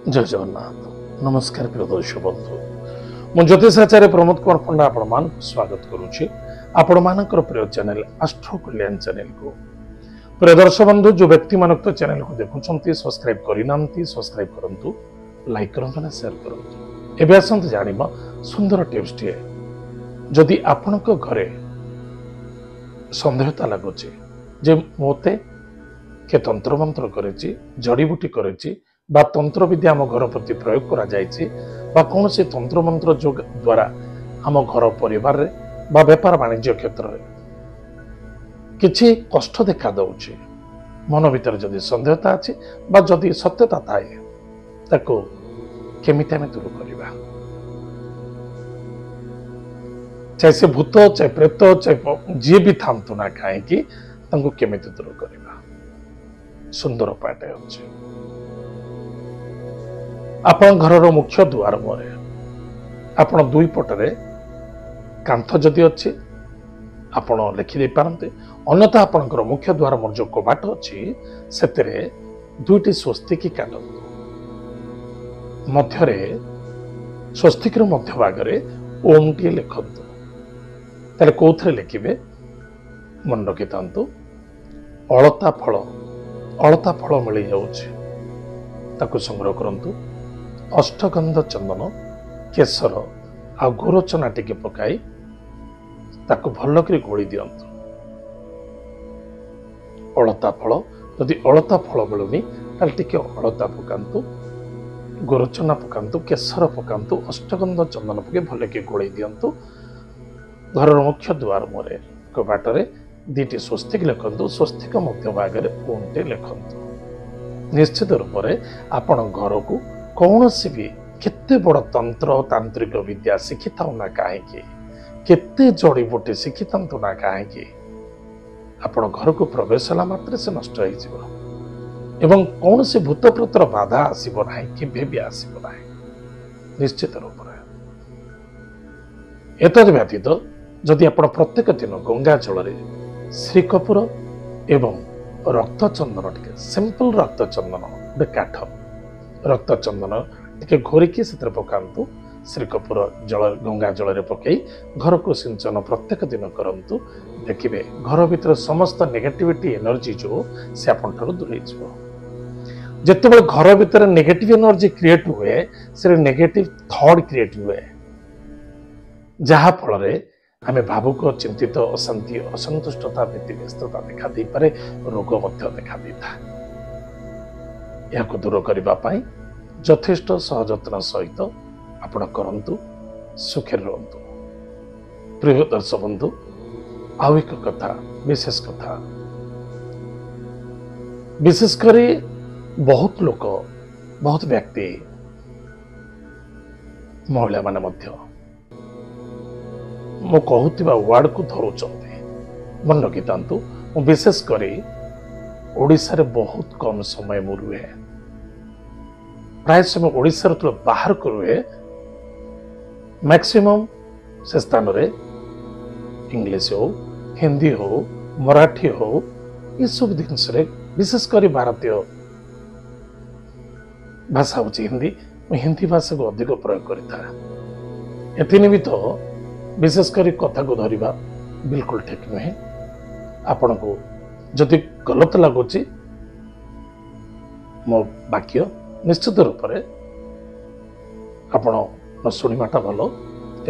जय जगन्नाथ नमस्कार प्रिय दर्शक बंधु मु ज्योतिषाचार्य प्रमोद कुमार पंडा आपण मान स्वागत करुच्ची आपण मानकर प्रिय चैनल एस्ट्रो कल्याण चैनल को प्रिय दर्शक बंधु जो व्यक्ति मानक तो चैनल को देखुंती सब्सक्राइब करना सब्सक्राइब करंतु लाइक करंतु ना शेयर करंतु एबे आसंत जानिबा सुंदर टिप्स टिए जदि आपनक घरे संदेहता लागुची जे मोते के तंत्र मंत्र करेची जड़ीबूटी करेची बा तंत्र विद्या आम घर प्रति प्रयोग करा जायछि बा कौन से तंत्र मंत्र जो द्वारा आम घर परिवार रे बा व्यापार वाणिज्य क्षेत्र रे किछि कष्ट देखा दउछि मन भीतर जदि संदेहता अछि बा जदि सत्यता थाए ताको केमिति आमे दूर करिबा चाहे से भूत चाहे प्रेत चाहे जे भी थांतु ना काहे कि तांको केमिति दूर करिबा सुंदर उपायटे अछि आपण घरर मुख्य द्वार मुहरे आपण दुई पटरे कांथ जदि अच्छी आपण लिखिदे पारते अन्यथा आपणकर मुख्य द्वार मोर जो कबाट अच्छी से दुईटी स्वस्तिक काटतु मध्यरे स्वस्तिक मध्य भागरे ओम टी लिखतु ताले कोथरे लिखिबे मन रखि थांतु अलता फल मिल जाउछि ताकु संग्रह करंतु अष्टगंध चंदन केसर आ गोरचना टिके पकाई ताकु भल करी गोली दियंतु अलता फल यदि अलता फल मिलुनी ताल टिके अलता पकांतु गोरचना पकांतु केसर पकांतु अष्टगंध चंदन पके भल के गोली दियंतु घरर मुख्य द्वार मोरे कबाटरे दीटी स्वस्तिक लिखंतु स्वस्तिक मध्य भागरे ओमटे लिखंतु निश्चित रूप से आपण घर को कौन सी भी केते बड़ तंत्र तांत्रिक विद्या शिखि था ना कहीं केते जड़ीबूटी शिखि था ना कहीं आपण घर को प्रवेश होला मात्र से नष्ट हो एवं कौन सी भूत प्रेतर बाधा आसब ना कि भी आसब ना निश्चित रूप से एतद व्यतीत जदि आपण प्रत्येक दिन गंगा जल श्रीकपूर एवं रक्त चंदन टिके सिंपल रक्त चंदन गोटे काठ रक्त चंदन टिके घोरिकी से पकांतु श्रीकपूर जल गंगा जल पकई घर को सिंचन प्रत्येक दिन करंतु देखिए घर भीतर समस्त नेगेटिविटी एनर्जी जो से आपन दूर जिते बड़े घर भीतर नेगेटिव एनर्जी क्रिएट हुए से नेगेटिव थॉट क्रिएट हुए जहा फल आमे भावुक चिंतित अशांति असंतुष्टता व्यतिव्यस्तता देखा दे पारे रोग मध्य देखा देता या दूर करने यथेष्ट सहजत्न सहित आपण करंतु सुखे रहंतु प्रिय दर्शक बंधु आउ एक कथा विशेष करी बहुत लोक बहुत व्यक्ति महिला माने मध्य मो कहूतिबा वर्ड को धरुचंती मन रखि थांतु विशेष करी ओडिसा रे बहुत कम समय मु रुहे प्राय समय ओडिसा रे बाहर को रुहे मैक्सिमम से स्थान रे इंग्लिश हो हिंदी हो मराठी हो ये सब जिनस विशेष करी भारतीय भाषा हूँ हिंदी भाषा को अधिक प्रयोग करता एथिन भी तो विशेष करी कथा को धरिबा बिल्कुल ठीक नुहे आपण को जदि गलत लगुच मो वाक्य निश्चित रूप से आपण शुणवाटा भल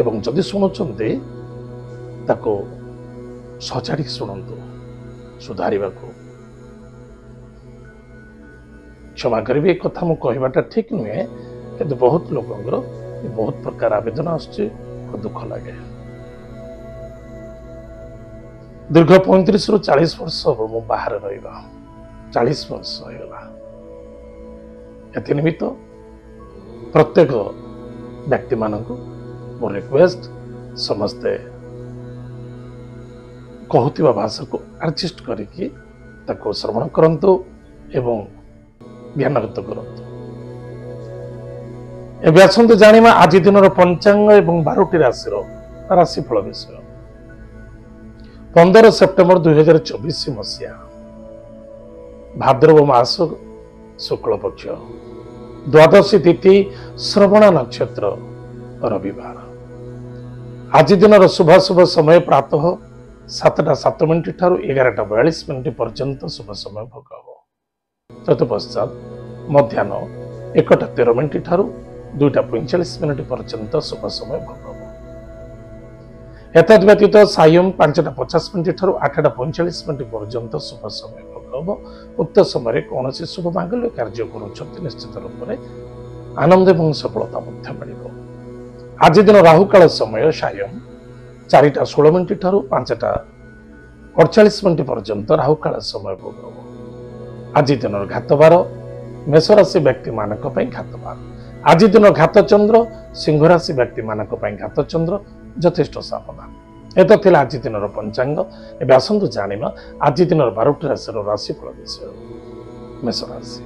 एवं जदि शुणुंटे ताको सजाड़ी शुणु सुधार को क्षमा करी कथा मु कहवाटा ठीक नुहे कि बहुत लोकंर बहुत प्रकार आवेदन आसुची दुख लगे दीर्घ 35 रु 40 वर्ष हम मु बाहर रहिबा 40 वर्ष होगा एथिन भी तो प्रत्येक व्यक्ति मानक मो रिक्वेस्ट समस्ते कहूतिबा भाषा को एडजस्ट करिकी ताको श्रवण करंतु एवं ज्ञानगत करंतु एबे आसंतु जानिमा आज दिन पंचांग एवं 12टी राशिफल विषय 15 सेप्टेम्बर 2024 मसीहा भाद्रव मास शुक्ल पक्ष द्वादशी तिथि श्रवण नक्षत्र रविवार। आज दिन शुभ शुभ समय प्रातः 7:07 ठारू 11:42 पर्यंत शुभ समय भोग हम। तत्पश्चात मध्याह्न 1:13 ठारू 2:45 पर्यंत शुभ समय भोग हम। एतद् व्यतीत सायं 5:50 ठारू 8:45 पर्यंत शुभ समय भोग हम। उक्त समय कौन शुभ मांगल्य कार्य कर निश्चित रूप से आनंद और सफलता मिल। आज दिन राहुकाल समय सायं 4:16 ठारू 5:48 पर्यंत राहुकाल समय भोग हम। आज दिन घातबार मेष राशि व्यक्ति मानक घातबार। आज दिन घात चंद्र सिंह राशि व्यक्ति मानक घात चंद्र यथेष्ट सावधान। एत थिला आज दिन पंचांग। एबे आसंतु जानिमा आज दिन 12टी राशि राशिफल विषय। मेष राशि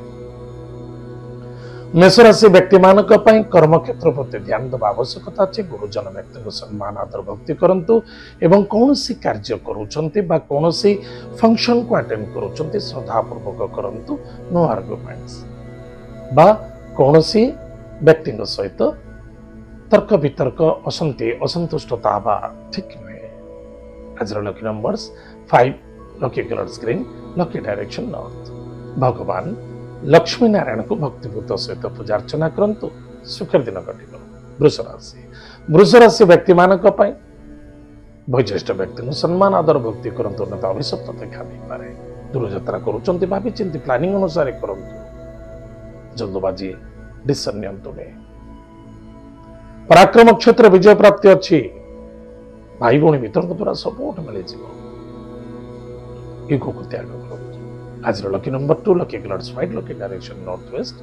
मेष राशि व्यक्ति मानक कर्म क्षेत्र प्रति ध्यान देवा आवश्यकता अच्छे। गुरुजन व्यक्ति को सम्मान आदर भक्ति करंतु एवं कौन कार्य करुछंती बा कौन फंक्शन को अटेंड करुछंती श्रद्धा पूर्वक करंतु। नो आर्गुमेंट्स बा कौन व्यक्ति सहित तर्क वितर्क असंति असंतुष्टता बा ठीक नुहे। आज lucky numbers 5 lucky colour green lucky direction north. भगवान लक्ष्मी नारायण को भक्तिपूत सहित पूजा अर्चना करंतु सुखर दिन कटिब। वृष राशि वृष राशि व्यक्ति मानक वैशिष्ट व्यक्ति सम्मान आदर भक्ति करंतु उन्नत अभिशप्त देखा पारे। दूर यात्रा करुचंती भाभी चिंती प्लानिंग अनुसार करंतु। जल्दबाजी डिसिजन नियंतु नहीं। पराक्रम क्षेत्र विजय प्राप्ति अच्छी। भाई भौणी मित्र द्वारा सपोर्ट मिल इगो को त्याग करो। आज lucky number 2 lucky colours white lucky direction north west.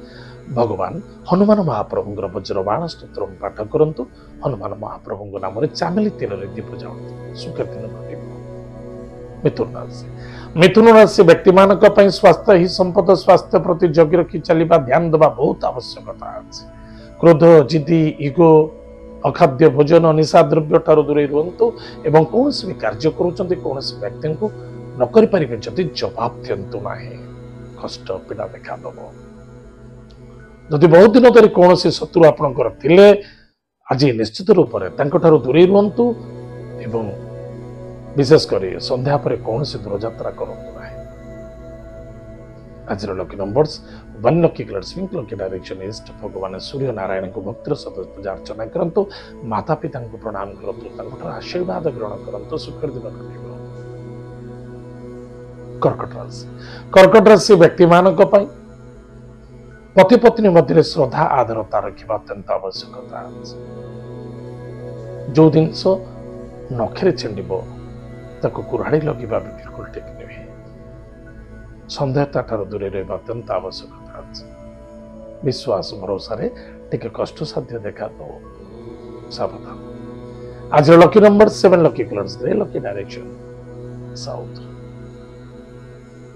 भगवान हनुमान महाप्रभु वज्र बाण स्तोत्र पाठ करंतु। हनुमान महाप्रभु नाम चामेली तेल दीप जाऊ सुख दिन घटे। मिथुन राशि मिथुन राशि व्यक्ति मानक स्वास्थ्य ही संपद। स्वास्थ्य प्रति जगी रखी चलवा ध्यान देवा बहुत आवश्यकता अच्छे। क्रोध जिद्दी इगो अखाद्य भोजन निशा द्रव्य ठारू दूरे रुहतु एवं कौन भी कार्य करुँच कौन व्यक्ति को न करें जवाब दिंतु ना। कष्ट पीड़ा देखा दब। जदि बहुत दिन धरी कौन शत्रु आपणकर थिले आज निश्चित रूप से दूरे रुहतु एवं विशेषकर संध्या पर कौन दूर यात्रा करूँ ना। आज lucky numbers 1 lucky colours pink lucky direction east. भगवान सूर्य नारायण को भक्तिर सहित पूजा अर्चना करंतु। माता पिता को प्रणाम करंतु आशीर्वाद ग्रहण करंतु सुखर दिन कटिब। कर्कट राशि कर्कट राशि व्यक्ति मानक पति पत्नी मध्य श्रद्धा आदरता रखा अत्यंत आवश्यकता। जो जिनस नखरे छेंड कुराड़ी लगे बिल्कुल ठीक नुहे। सन्देहता दूरे रहा अत्यंत आवश्यकता अच्छे। विश्वास भरोसा टिके कष्ट साध्य देखा दो सावधान। आज lucky number 7 lucky colours grey lucky direction south.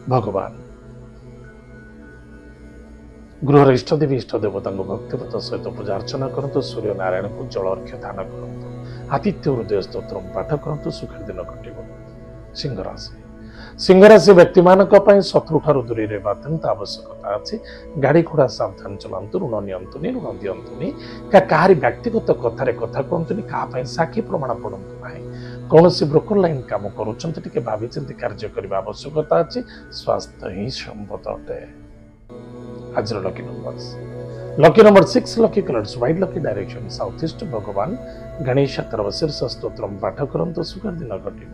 भगवान गृह इष्ट देवी इष्ट देवता भक्तिव्रत सहित पूजा अर्चना करंतु। सूर्य नारायण को जल अर्घ्य दान करंतु। आदित्य हृदय स्तोत्र पाठ करंतु सुखर दिन कटिब। सिंह राशि सिंह राशि व्यक्ति मानक शत्रु ठारू दूरे रहा अत्यंत आवश्यकता अच्छे। गाड़ी घोड़ा सावधान चलांतु। ऋण नियंतुनी ऋण दियंतुनी कहारी व्यक्तिगत कथार कथा कहतुनी। क्या साक्षी प्रमाण पड़तु ना। कौन ब्रोकर लाइन काम करुँचे भावी चिंती कार्य करने आवश्यकता अच्छे। स्वास्थ्य ही संपद अटे। आज lucky number 6 lucky colours white lucky direction south east. भगवान गणेश शीर्ष स्तोत्र पाठ करंतु सुखर दिन घटे।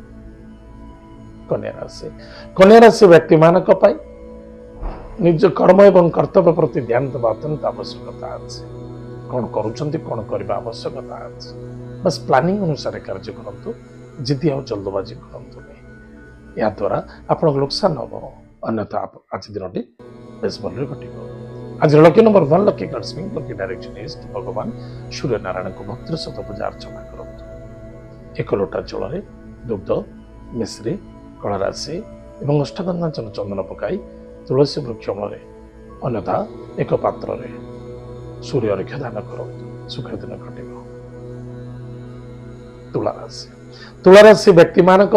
कन्या राशि व्यक्ति मानक निज कर्म एवं कर्तव्य प्रति ध्यान देवा अत्यंत आवश्यकता अच्छे। कौन करुँच कौन करने आवश्यकता अच्छे। बस प्लानिंग अनुसार कार्य करंतु। जिद्दी आ जल्दबाजी करंतु नहीं। या द्वारा आपण नुकसान हम। अन्यथा आज दिन बेस भल घटिब। आज lucky number 1 lucky colours pink lucky direction east. भगवान सूर्य नारायण को भक्तिर सहित पूजा अर्चना करंतु। 1 लोटा जल दुग्ध मिश्री कलराशि और अष्टगंधा चंदन पकाई तुलसी वृक्ष मूल अन्यथा 1 पात्र सूर्य अर्घ्य दान करंतु सुखर दिन घटिब। तुला राशि व्यक्ति मानक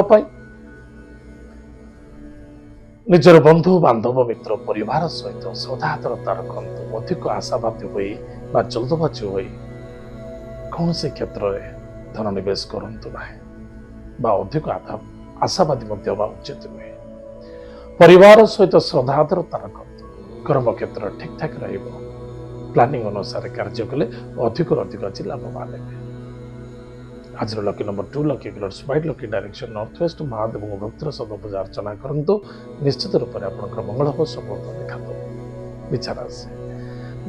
ନିଜର ବନ୍ଧୁ ବାନ୍ଧବ ମିତ୍ର ପରିବାର ସହିତ ସଦାତରତା ରଖନ୍ତୁ। ଅଧିକ ଆଶାବାଦୀ ହୋଇ ବା ଜଲ୍ଦବାଜି ହୋଇ କୌଣସି କ୍ଷେତ୍ରରେ ଧନ ନିବେଶ କରନ୍ତୁ ନାହିଁ ବା ଅଧିକ ଆଶାବାଦୀ ମଧ୍ୟ ହେବା ଉଚିତ ନୁହେଁ। ପରିବାର ସହିତ ଶ୍ରଦ୍ଧାଦରତା ରଖନ୍ତୁ। କର୍ମକ୍ଷେତ୍ର ଠିକଠାକ ରହିବ। ପ୍ଲାନିଂ ଅନୁସାରେ କାର୍ଯ୍ୟ କଲେ ଅଧିକରୁ ଅଧିକ ଆଜି ଲାଭବାନ ହେବେ। ଆଜିର lucky number 2 lucky colours white lucky direction north west ମହାଦେବଙ୍କ ଭକ୍ତିର ସହିତ ପୂଜା ଅର୍ଚ୍ଚନା କରନ୍ତୁ। ନିଶ୍ଚିତ ରୂପରେ ଆପଣଙ୍କର ମଙ୍ଗଳ ହେବ ସଫଳତା ଦେଖାଦେବ।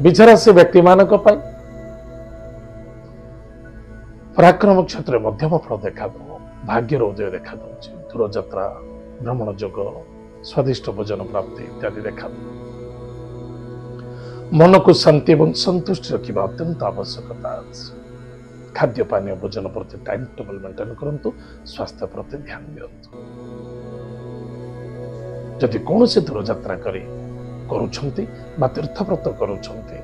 ବିଚାରାଶୀ ବ୍ୟକ୍ତିମାନଙ୍କ ପାଇଁ ପରାକ୍ରମ କ୍ଷେତ୍ରରେ ମଧ୍ୟମ ଫଳ ଦେଖାଦେବ। ଭାଗ୍ୟର ଉଦୟ ଦେଖାଦେଉଛି। ଦୂରଯାତ୍ରା ଭ୍ରମଣ ଯୋଗ ସ୍ୱାଦିଷ୍ଟ ଭୋଜନ ପ୍ରାପ୍ତି ଇତ୍ୟାଦି ଦେଖାଦେବ। ମନକୁ ଶାନ୍ତି ଏବଂ ସନ୍ତୁଷ୍ଟି ରଖିବା ଅତ୍ୟନ୍ତ ଆବଶ୍ୟକତା ଅଛି। ଖାଦ୍ୟ ପାନୀୟ ଭୋଜନ ପ୍ରତି ଟାଇମ୍ ଟେବଲ ମେଣ୍ଟେନ୍ କରନ୍ତୁ। ସ୍ୱାସ୍ଥ୍ୟ ପ୍ରତି ଧ୍ୟାନ ଦିଅନ୍ତୁ। ଯଦି କୌଣସି ଦୂରଯାତ୍ରା କରୁଛନ୍ତି ବା ତୀର୍ଥବ୍ରତ କରୁଛନ୍ତି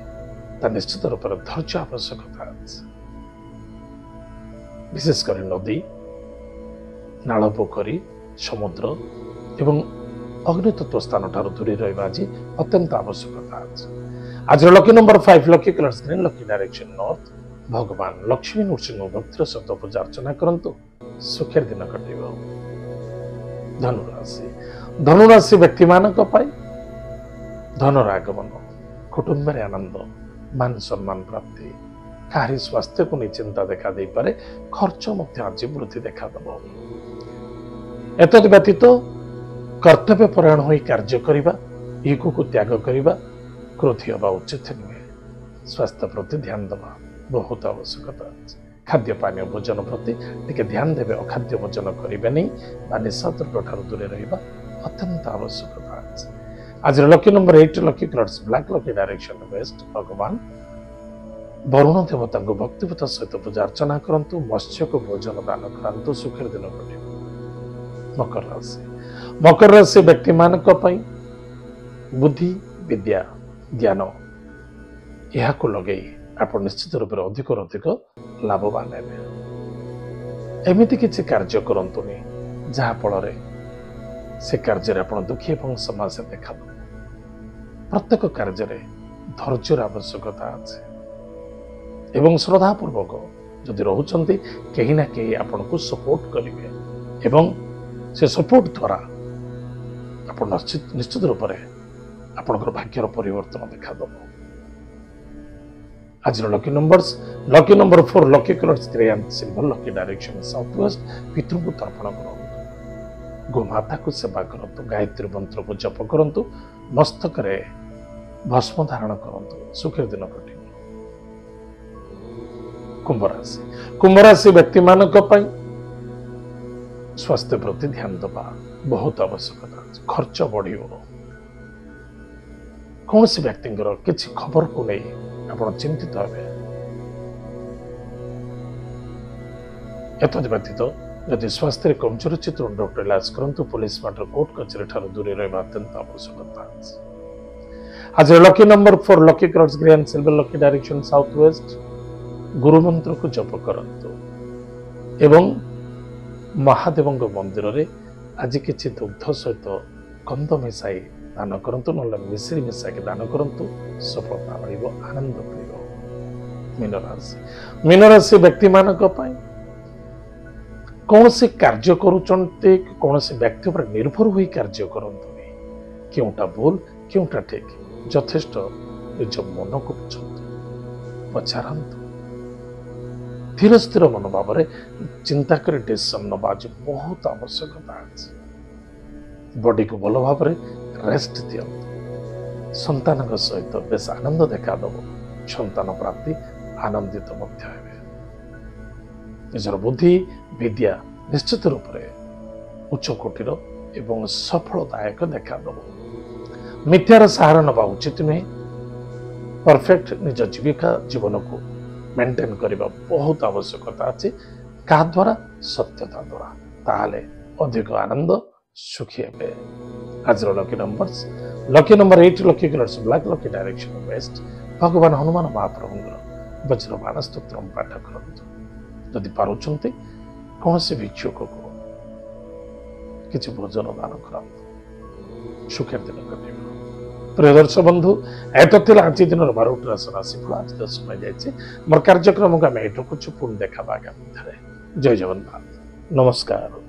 ତା ନିଶ୍ଚିତ ରୂପରେ ଧୈର୍ଯ୍ୟ ଆବଶ୍ୟକତା ଅଛି। ବିଶେଷ କରି ନଦୀ ନାଳ ପୋଖରୀ ସମୁଦ୍ର ଏବଂ ଅଗ୍ନିତତ୍ତ୍ୱ ସ୍ଥାନ ଠାରୁ ଦୂରେଇ ରହିବା ଆଜି ଅତ୍ୟନ୍ତ ଆବଶ୍ୟକତା ଅଛି। ଆଜିର lucky number 5 lucky colours green lucky direction north ଭଗବାନ ଲକ୍ଷ୍ମୀ ନୃସିଂହ ଭକ୍ତିର ସହିତ ପୂଜା ଅର୍ଚ୍ଚନା କରନ୍ତୁ। ସୁଖର ଦିନ କଟିବ। ଧନୁରାଶି ବ୍ୟକ୍ତିମାନଙ୍କ ପାଇଁ ଧନର ଆଗମନ, କୁଟୁମ୍ବରେ ଆନନ୍ଦ, ମାନ ସମ୍ମାନ ପ୍ରାପ୍ତି, କାହାରି ସ୍ୱାସ୍ଥ୍ୟକୁ ନେଇ ଚିନ୍ତା ଦେଖା ଦେଇପାରେ। ଖର୍ଚ୍ଚ ମଧ୍ୟ ଆଜି ବୃଦ୍ଧି ଦେଖାଦେବ। ଏତଦ୍ ବ୍ୟତୀତ କର୍ତ୍ତବ୍ୟ ପରାୟଣ ହୋଇ କାର୍ଯ୍ୟ କରିବା, ଇଗୋକୁ ତ୍ୟାଗ କରିବା, କ୍ରୋଧୀ ହେବା ଉଚିତ ନୁହେଁ। ସ୍ୱାସ୍ଥ୍ୟ ପ୍ରତି ଧ୍ୟାନ ଦେବା ବହୁତ ଆବଶ୍ୟକତା ଅଛି। ଖାଦ୍ୟ ପାନୀୟ ଭୋଜନ ପ୍ରତି ଟିକେ ଧ୍ୟାନ ଦେବେ। ଅଖାଦ୍ୟ ଭୋଜନ କରିବେ ନାହିଁ ବା ନିଶାଦ୍ରବ୍ୟ ଠାରୁ ଦୂରେ ରହିବା ଅତ୍ୟନ୍ତ ଆବଶ୍ୟକତା ଅଛି। ଆଜିର lucky number 8 lucky colours black lucky direction west ଭଗବାନ ବରୁଣ ଦେବତାଙ୍କୁ ଭକ୍ତିପଥ ସହିତ ପୂଜା ଅର୍ଚ୍ଚନା କରନ୍ତୁ। ମତ୍ସ୍ୟକୁ ଭୋଜନ ଦାନ କରାନ୍ତୁ। ସୁଖର ଦିନ କଟିବ। ମକର ରାଶି ବ୍ୟକ୍ତିମାନଙ୍କ ପାଇଁ ବୁଦ୍ଧି ବିଦ୍ୟା ଜ୍ଞାନ ଏହାକୁ ଲଗେଇ ଆପଣ ନିଶ୍ଚିତ ରୂପରେ ଅଧିକରୁ ଅଧିକ ଲାଭବାନ ହେବେ। ଏମିତି କିଛି କାର୍ଯ୍ୟ କରନ୍ତୁନି ଯାହା ଫଳରେ ସେ କାର୍ଯ୍ୟରେ ଆପଣ ଦୁଃଖୀ ଏବଂ ସମସ୍ୟା ଦେଖାଦେବ। ପ୍ରତ୍ୟେକ କାର୍ଯ୍ୟରେ ଧୈର୍ଯ୍ୟର ଆବଶ୍ୟକତା ଅଛି ଏବଂ ଶ୍ରଦ୍ଧାପୂର୍ବକ ଯଦି ରହୁଛନ୍ତି କେହି ନା କେହି ଆପଣଙ୍କୁ ସପୋର୍ଟ କରିବେ ଏବଂ ସେ ସପୋର୍ଟ ଦ୍ୱାରା ଆପଣ ନିଶ୍ଚିତ ରୂପରେ ଆପଣଙ୍କର ଭାଗ୍ୟର ପରିବର୍ତ୍ତନ ଦେଖାଦେବ। ଆଜିର lucky number 4 lucky colours grey and silver lucky direction south west ପିତୃଙ୍କୁ ତର୍ପଣ କରନ୍ତୁ। ଗୋମାତାକୁ ସେବା କରନ୍ତୁ। ଗାୟତ୍ରୀ ମନ୍ତ୍ରକୁ ଜପ କରନ୍ତୁ। ମସ୍ତକରେ ଭସ୍ମ ଧାରଣ କରନ୍ତୁ। ସୁଖର ଦିନ କଟିବ। କୁମ୍ଭରାଶି ବ୍ୟକ୍ତିମାନଙ୍କ ପାଇଁ ସ୍ୱାସ୍ଥ୍ୟ ପ୍ରତି ଧ୍ୟାନ ଦେବା ବହୁତ ଆବଶ୍ୟକତା ଅଛି। ଖର୍ଚ୍ଚ ବଢ଼ିବ। କୌଣସି ବ୍ୟକ୍ତିଙ୍କର କିଛି ଖବରକୁ ନେଇ ଆପଣ ଚିନ୍ତିତ ହେବେ। ଏତଦ୍ ବ୍ୟତୀତ ଯଦି ସ୍ୱାସ୍ଥ୍ୟରେ କମଜୋର ଅଛି ତୁରନ୍ତ ଡକ୍ଟର ଇଲାଜ କରନ୍ତୁ। ପୋଲିସ ମାର୍ଡର କୋର୍ଟ କଚେରୀ ଠାରୁ ଦୂରେଇ ରହିବା ଅତ୍ୟନ୍ତ ଆବଶ୍ୟକତା ଅଛି। ଆଜି lucky number 4 lucky colours grey and silver lucky direction south west ଗୁରୁ ମନ୍ତ୍ରକୁ ଜପ କରନ୍ତୁ ଏବଂ ମହାଦେବଙ୍କ ମନ୍ଦିରରେ ଆଜି କିଛି ଦୁଗ୍ଧ ସହିତ କନ୍ଦ ମିଶାଇ ଦାନ କରନ୍ତୁ। ନହେଲେ ମିଶ୍ରି ମିଶାଇକି ଦାନ କରନ୍ତୁ। ସଫଳତା ମିଳିବ। ଆନନ୍ଦ ମିଳିବ। ମୀନରାଶି ବ୍ୟକ୍ତିମାନଙ୍କ ପାଇଁ କୌଣସି କାର୍ଯ୍ୟ କରୁଛନ୍ତି କୌଣସି ବ୍ୟକ୍ତି ଉପରେ ନିର୍ଭର ହୋଇ କାର୍ଯ୍ୟ କରନ୍ତୁନି। କେଉଁଟା ଭୁଲ କେଉଁଟା ଠିକ ଯଥେଷ୍ଟ ନିଜ ମନକୁ ବୁଝନ୍ତୁ। ପଚାରନ୍ତୁ। ଧୀର ସ୍ଥିର ମନୋଭାବରେ ଚିନ୍ତା କରି ଡିସିସନ ନେବା ଆଜି ବହୁତ ଆବଶ୍ୟକତା ଅଛି। ବଡିକୁ ଭଲ ଭାବରେ ରେଷ୍ଟ ଦିଅନ୍ତୁ। ସନ୍ତାନଙ୍କ ସହିତ ବେଶ ଆନନ୍ଦ ଦେଖାଦେବ। ସନ୍ତାନ ପ୍ରାପ୍ତି ଆନନ୍ଦିତ ମଧ୍ୟ ହେବେ। ନିଜର ବୁଦ୍ଧି ବିଦ୍ୟା ନିଶ୍ଚିତ ରୂପରେ ଉଚ୍ଚ କୋଟିର ଏବଂ ସଫଳଦାୟକ ଦେଖାଦେବ। ମିଥ୍ୟାର ସାହାରା ନେବା ଉଚିତ ନୁହେଁ। ପରଫେକ୍ଟ ନିଜ ଜୀବନକୁ ମେଣ୍ଟେନ୍ କରିବା ବହୁତ ଆବଶ୍ୟକତା ଅଛି। କାହା ଦ୍ୱାରା ସତ୍ୟତା ଦ୍ୱାରା ତାହେଲେ ଅଧିକ ଆନନ୍ଦ ସୁଖୀ ହେବେ। ଆଜିର lucky number 8 lucky colours black lucky direction west ଭଗବାନ ହନୁମାନ ମହାପ୍ରଭୁଙ୍କର ବଜ୍ରବାଣ ସ୍ତୋତ୍ର ପାଠ କରନ୍ତୁ। ଯଦି ପାରୁଛନ୍ତି କୌଣସି ଭିକ୍ଷୁକକୁ କିଛି ଭୋଜନ ଦାନ କରନ୍ତୁ। ସୁଖର ଦିନ କଟେଇବ। ପ୍ରିୟ ଦର୍ଶକ ବନ୍ଧୁ, ଏତ ଥିଲା ଆଜି ଦିନର 12ଟି ରାଶିର ରାଶିଫଳ। ଆଜି ତ ସମୟ ଯାଇଛି, ମୋର କାର୍ଯ୍ୟକ୍ରମକୁ ଆମେ ଏଇଠି ରଖୁଛୁ। ପୁଣି ଦେଖାବା ଆଗାମୀ ଥରେ। ଜୟ ଜଗନ୍ନାଥ, ନମସ୍କାର।